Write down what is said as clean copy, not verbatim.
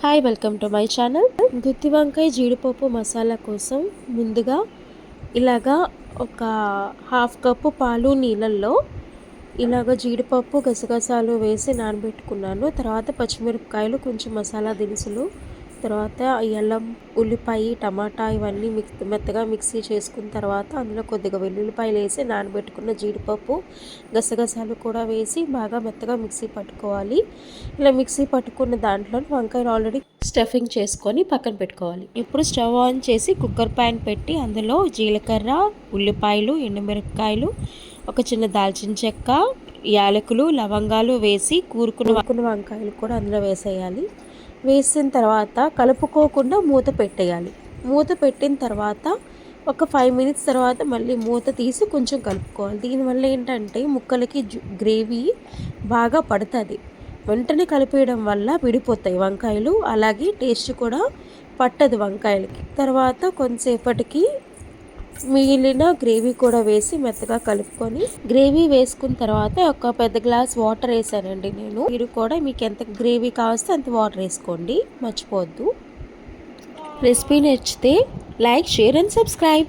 Hi, welcome to my channel. గుత్తి వంకాయ జీడిపప్పు మసాలా కోసం ముందుగా ఇలాగా ఒక హాఫ్ కప్పు పాలు నీళ్ళల్లో ఇలాగ జీడిపప్పు గసగసాలు వేసి నానబెట్టుకున్నాను. తర్వాత పచ్చిమిరపకాయలు, కొంచెం మసాలా దినుసులు, తర్వాత అల్లం, ఉల్లిపాయ, టమాటా ఇవన్నీ మెత్తగా మిక్సీ చేసుకున్న తర్వాత అందులో కొద్దిగా వెల్లుల్లిపాయలు వేసి నానబెట్టుకున్న జీడిపప్పు, గసగసాలు కూడా వేసి బాగా మెత్తగా మిక్సీ పట్టుకోవాలి. ఇలా మిక్సీ పట్టుకున్న దాంట్లో వంకాయలు ఆల్రెడీ స్టఫింగ్ చేసుకొని పక్కన పెట్టుకోవాలి. ఇప్పుడు స్టవ్ ఆన్ చేసి కుక్కర్ ప్యాన్ పెట్టి అందులో జీలకర్ర, ఉల్లిపాయలు, ఎండుమిరపకాయలు, ఒక చిన్న దాల్చిన చెక్క, యాలకులు, లవంగాలు వేసి కూరుకున్న వంకాయలు కూడా అందులో వేసేయాలి. వేసిన తర్వాత కలుపుకోకుండా మూత పెట్టేయాలి. మూత పెట్టిన తర్వాత ఒక 5 మినిట్స్ తర్వాత మళ్ళీ మూత తీసి కొంచెం కలుపుకోవాలి. దీనివల్ల ఏంటంటే ముక్కలకి గ్రేవీ బాగా పడుతుంది. వెంటనే కలిపేయడం వల్ల విడిపోతాయి వంకాయలు, అలాగే టేస్ట్ కూడా పట్టదు వంకాయలకి. తర్వాత కొంతసేపటికి మిగిలిన గ్రేవీ కూడా వేసి మెత్తగా కలుపుకొని, గ్రేవీ వేసుకున్న తర్వాత ఒక పెద్ద గ్లాస్ వాటర్ వేసానండి నేను. మీరు కూడా మీకు ఎంత గ్రేవీ కావస్తే అంత వాటర్ వేసుకోండి, మర్చిపోవద్దు. రెసిపీ నచ్చితే లైక్, షేర్ అండ్ సబ్స్క్రైబ్.